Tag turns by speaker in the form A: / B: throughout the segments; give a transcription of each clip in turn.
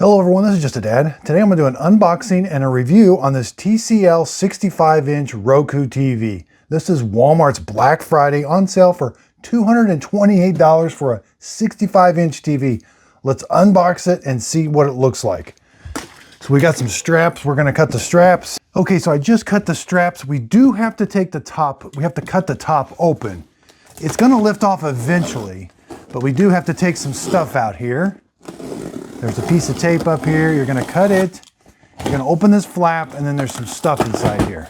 A: Hello everyone, this is Just a Dad. Today I'm going to do an unboxing and a review on this TCL 65-inch Roku TV. This is Walmart's Black Friday on sale for $228 for a 65-inch TV. Let's unbox it and see what it looks like. So we got some straps. We're going to cut the straps. Okay, so I just cut the straps. We do have to take the top. We have to cut the top open. It's going to lift off eventually, but we do have to take some stuff out here. There's a piece of tape up here. You're going to cut it. You're going to open this flap, and then there's some stuff inside here.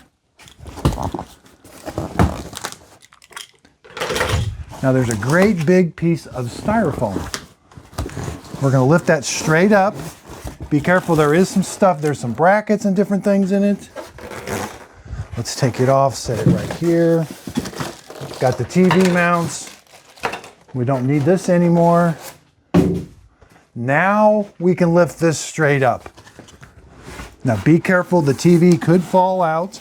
A: Now there's a great big piece of styrofoam. We're going to lift that straight up. Be careful, there is some stuff. There's some brackets and different things in it. Let's take it off, set it right here. Got the TV mounts. We don't need this anymore. Now we can lift this straight up. Now be careful, the TV could fall out.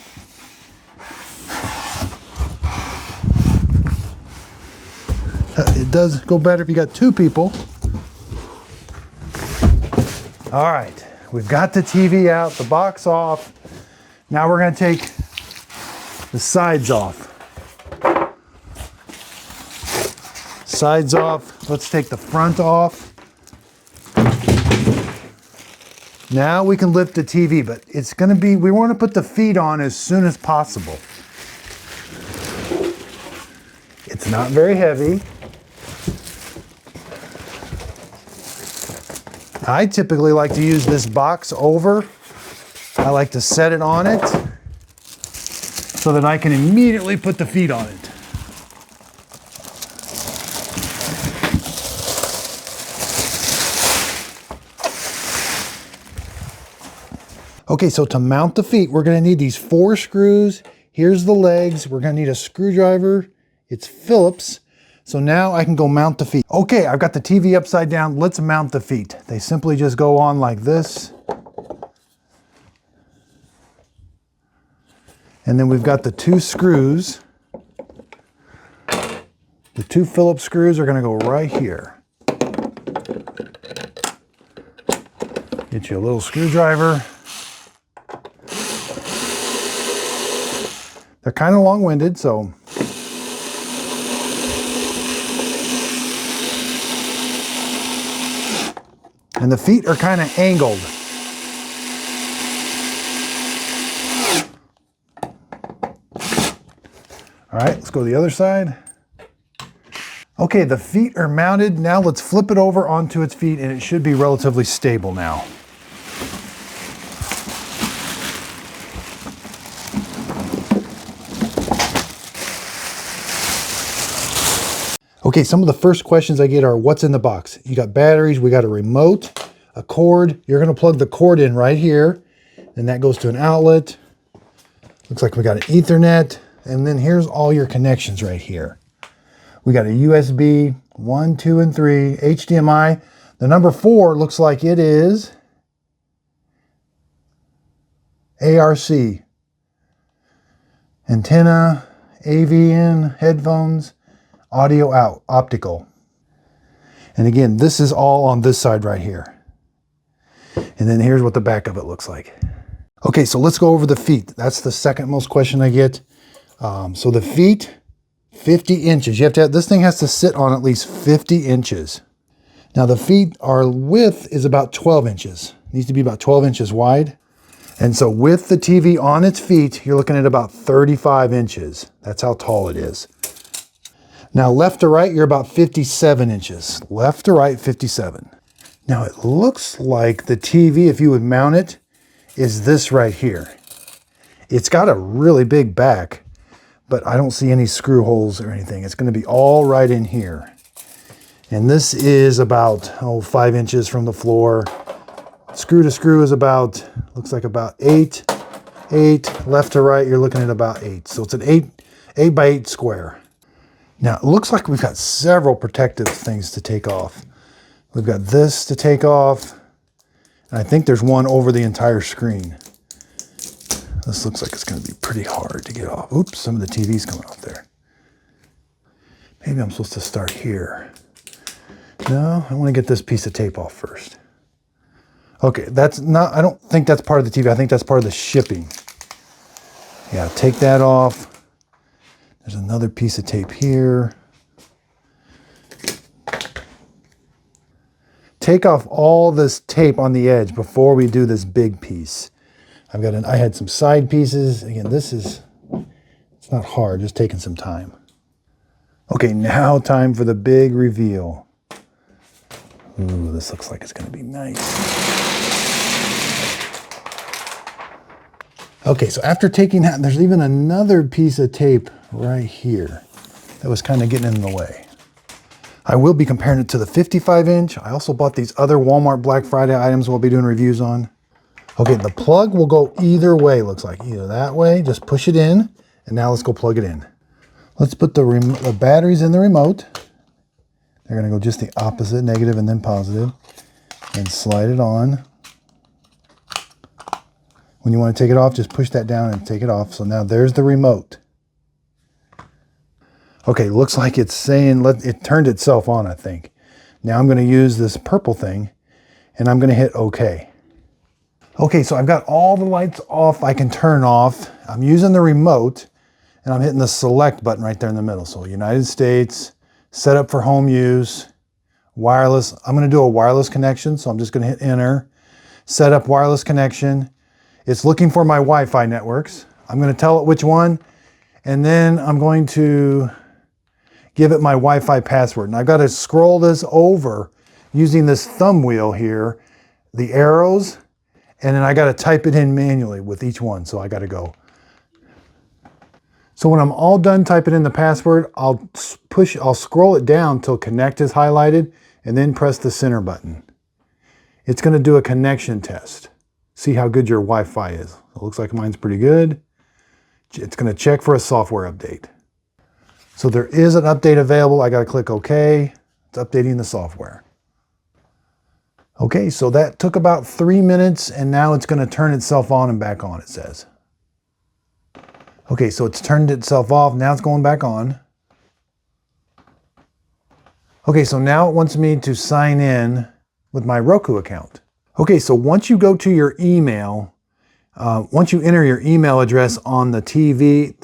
A: It does go better if you got two people. All right, we've got the TV out, the box off. Now we're going to take the sides off. Sides off. Let's take the front off. Now we can lift the TV, but it's going to be, we want to put the feet on as soon as possible. It's not very heavy. I typically like to use this box over. I like to set it on it so that I can immediately put the feet on it. Okay, so to mount the feet, we're going to need these 4 screws. Here's the legs. We're going to need a screwdriver. It's Phillips. So now I can go mount the feet. Okay, I've got the TV upside down. Let's mount the feet. They simply just go on like this. And then we've got the 2 screws. The 2 Phillips screws are going to go right here. Get you a little screwdriver. They're kind of long-winded, so. And the feet are kind of angled. All right, let's go to the other side. Okay, the feet are mounted. Now let's flip it over onto its feet, and it should be relatively stable now. Okay, some of the first questions I get are, what's in the box? You got batteries, we got a remote, a cord. You're gonna plug the cord in right here, and that goes to an outlet. Looks like we got an Ethernet, and then here's all your connections right here. We got a USB, 1, 2, and 3, HDMI. The number 4 looks like it is ARC. Antenna, AV in, headphones, audio out, optical. And again, this is all on this side right here. And then here's what the back of it looks like. Okay, so let's go over the feet. That's the second most question I get. So the feet, 50 inches. You have to have, this thing has to sit on at least 50 inches. Now the feet, our width is about 12 inches. It needs to be about 12 inches wide. And so with the TV on its feet, you're looking at about 35 inches. That's how tall it is. Now left to right, you're about 57 inches. Left to right, 57. Now it looks like the TV, if you would mount it, is this right here. It's got a really big back, but I don't see any screw holes or anything. It's going to be all right in here. And this is about, 5 inches from the floor. Screw to screw is about, looks like about 8. Left to right, you're looking at about 8. So it's an 8 by 8 square. Now, it looks like we've got several protective things to take off. We've got this to take off, and I think there's one over the entire screen. This looks like it's going to be pretty hard to get off. Oops, some of the TV's coming off there. Maybe I'm supposed to start here. No, I want to get this piece of tape off first. Okay, that's not, I don't think that's part of the TV. I think that's part of the shipping. Yeah, take that off. There's another piece of tape here. Take off all this tape on the edge before we do this big piece. I had some side pieces. Again, it's not hard, just taking some time. Okay, now time for the big reveal. Ooh, this looks like it's gonna be nice. Okay, so after taking that, there's even another piece of tape right here that was kind of getting in the way. I will be comparing it to the 55-inch. I also bought these other Walmart Black Friday items we'll be doing reviews on. Okay, the plug will go either way, looks like. Either that way, just push it in, and now let's go plug it in. Let's put the batteries in the remote. They're gonna go just the opposite, negative and then positive, and slide it on. When you want to take it off, just push that down and take it off. So now there's the remote. Okay, looks like it's saying, it turned itself on, I think. Now I'm going to use this purple thing, and I'm going to hit OK. Okay, so I've got all the lights off I can turn off. I'm using the remote, and I'm hitting the select button right there in the middle. So United States, set up for home use, wireless. I'm going to do a wireless connection, so I'm just going to hit enter. Set up wireless connection. It's looking for my Wi-Fi networks. I'm going to tell it which one, and then I'm going to give it my Wi-Fi password. And I've got to scroll this over using this thumb wheel here, the arrows, and then I got to type it in manually with each one. So I got to go. So when I'm all done typing in the password, I'll scroll it down till connect is highlighted and then press the center button. It's going to do a connection test. See how good your Wi-Fi is. It looks like mine's pretty good. It's going to check for a software update. So there is an update available. I got to click OK. It's updating the software. Okay, so that took about 3 minutes, and now it's going to turn itself on and back on, it says. Okay, so it's turned itself off. Now it's going back on. Okay, so now it wants me to sign in with my Roku account. Okay, so once you go to your email, once you enter your email address on the TV,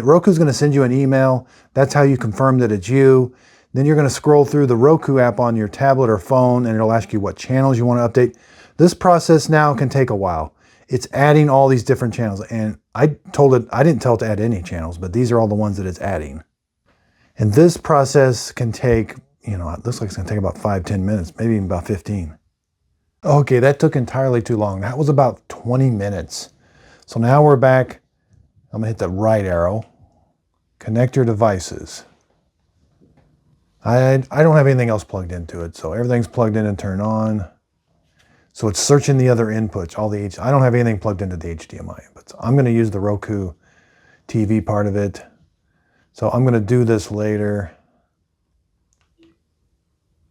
A: Roku's going to send you an email. That's how you confirm that it's you. Then you're going to scroll through the Roku app on your tablet or phone, and it'll ask you what channels you want to update. This process now can take a while. It's adding all these different channels, and I didn't tell it to add any channels, but these are all the ones that it's adding. And this process can take, it looks like it's going to take about 5-10 minutes, maybe even about 15. Okay, that took entirely too long. That was about 20 minutes. So now we're back. I'm gonna hit the right arrow. Connect your devices. I don't have anything else plugged into it, so everything's plugged in and turned on. So it's searching the other inputs, I don't have anything plugged into the HDMI, but I'm gonna use the Roku TV part of it. So I'm gonna do this later.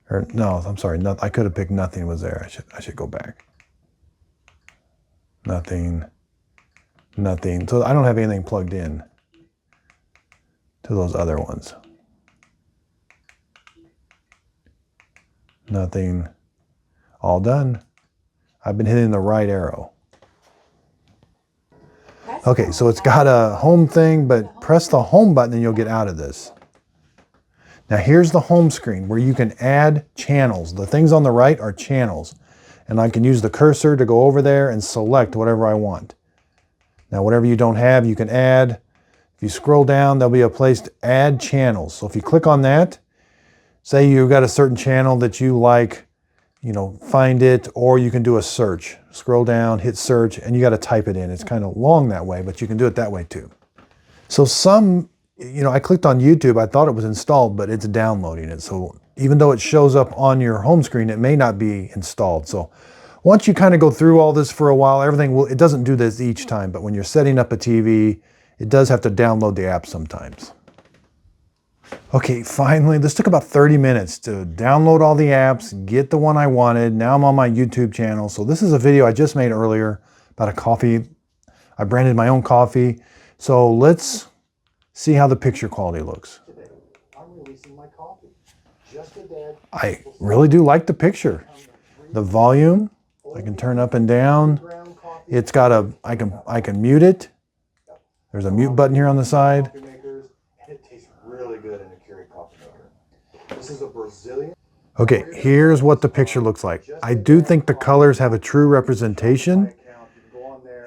A: Or no, I'm sorry, I could have picked nothing was there. I should go back. Nothing. So I don't have anything plugged in to those other ones. Nothing. All done. I've been hitting the right arrow. Okay, so it's got a home thing, but press the home button and you'll get out of this. Now here's the home screen where you can add channels. The things on the right are channels. And I can use the cursor to go over there and select whatever I want. Now whatever you don't have, you can add. If you scroll down, there'll be a place to add channels. So if you click on that, say you've got a certain channel that you like, find it, or you can do a search. Scroll down, hit search, and you got to type it in. It's kind of long that way, but you can do it that way too. So I clicked on YouTube. I thought it was installed, but it's downloading it. So even though it shows up on your home screen, it may not be installed. So once you kind of go through all this for a while, it doesn't do this each time, but when you're setting up a TV, it does have to download the app sometimes. Okay, finally, this took about 30 minutes to download all the apps, get the one I wanted. Now I'm on my YouTube channel. So this is a video I just made earlier about a coffee. I branded my own coffee. So let's see how the picture quality looks. I really do like the picture. The volume, I can turn up and down. It's got a, I can mute it. There's a mute button here on the side.
B: It tastes really good in a Keurig coffee maker. This is a Brazilian.
A: Okay, here's what the picture looks like. I do think the colors have a true representation.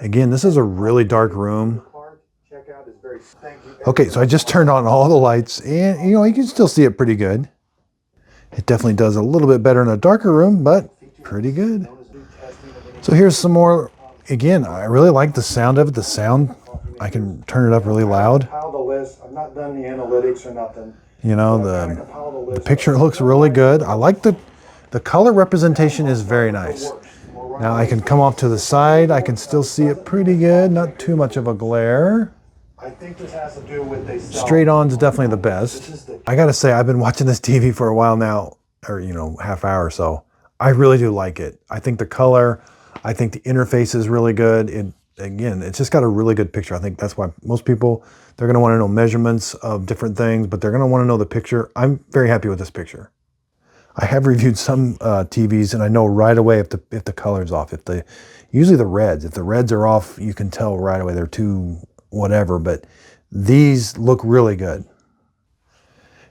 A: Again, this is a really dark room. Okay, so I just turned on all the lights and you know, you can still see it pretty good. It definitely does a little bit better in a darker room, but pretty good. So here's some more. Again, I really like the sound of it. The sound, I can turn it up really loud.
B: I've not done the analytics or nothing.
A: You know, the picture looks really good. I like the color representation is very nice. Now I can come off to the side. I can still see it pretty good. Not too much of a glare.
B: I think this has to do with
A: straight on is definitely the best. I gotta say, I've been watching this TV for a while now, or you know, half hour or so. I really do like it. I think the color, I think the interface is really good. Again, it's just got a really good picture. I think that's why most people, they're gonna wanna know measurements of different things, but they're gonna wanna know the picture. I'm very happy with this picture. I have reviewed some TVs and I know right away if the color's off. Usually the reds, if the reds are off, you can tell right away they're too whatever, but these look really good.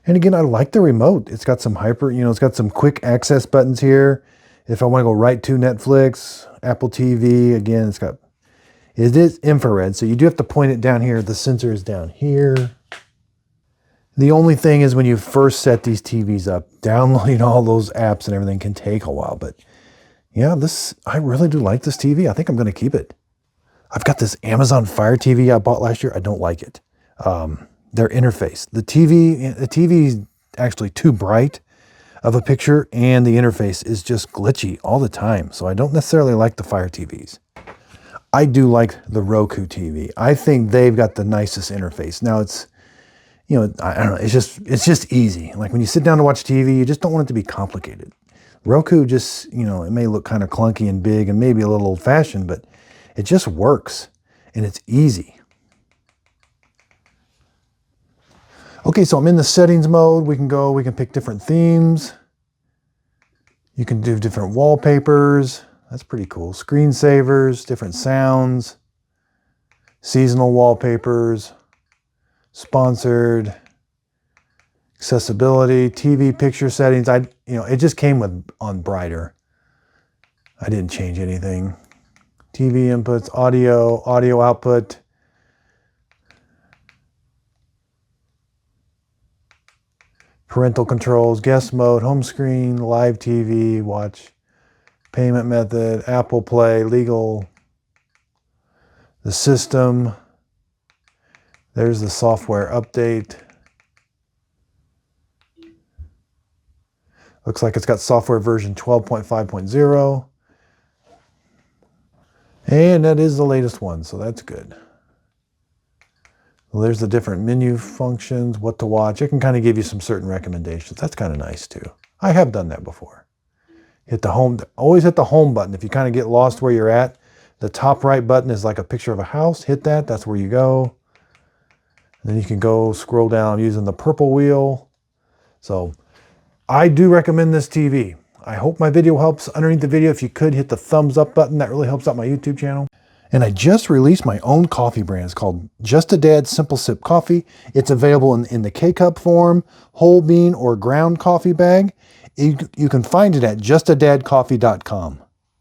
A: And again, I like the remote. It's got some it's got some quick access buttons here. If I want to go right to Netflix, Apple TV, again, it is infrared, so you do have to point it down here. The sensor is down here. The only thing is when you first set these TVs up, downloading all those apps and everything can take a while, but yeah, I really do like this TV. I think I'm going to keep it. I've got this Amazon Fire TV I bought last year. I don't like it. Their interface. The TV is actually too bright of a picture and the interface is just glitchy all the time. So I don't necessarily like the Fire TVs. I do like the Roku TV. I think they've got the nicest interface. Now it's, you know, I don't know, it's just easy. Like when you sit down to watch TV, you just don't want it to be complicated. Roku just, you know, it may look kind of clunky and big and maybe a little old fashioned, but it just works and it's easy. Okay, so I'm in the settings mode. We can pick different themes. You can do different wallpapers. That's pretty cool. Screensavers, different sounds, seasonal wallpapers, sponsored, accessibility, TV picture settings. It just came on brighter. I didn't change anything. TV inputs, audio output. Parental controls, guest mode, home screen, live TV, watch, payment method, Apple Play, legal, the system. There's the software update. Looks like it's got software version 12.5.0. And that is the latest one, so that's good. Well, there's the different menu functions, what to watch. It can kind of give you some certain recommendations. That's kind of nice too. I have done that before. Hit the home, always hit the home button. If you kind of get lost where you're at, the top right button is like a picture of a house. Hit that, that's where you go. And then you can go scroll down using the purple wheel. So I do recommend this TV. I hope my video helps. Underneath the video, if you could hit the thumbs up button, that really helps out my YouTube channel. And I just released my own coffee brand. It's called Just a Dad Simple Sip Coffee. It's available in the K-Cup form, whole bean, or ground coffee bag. You can find it at justadadcoffee.com.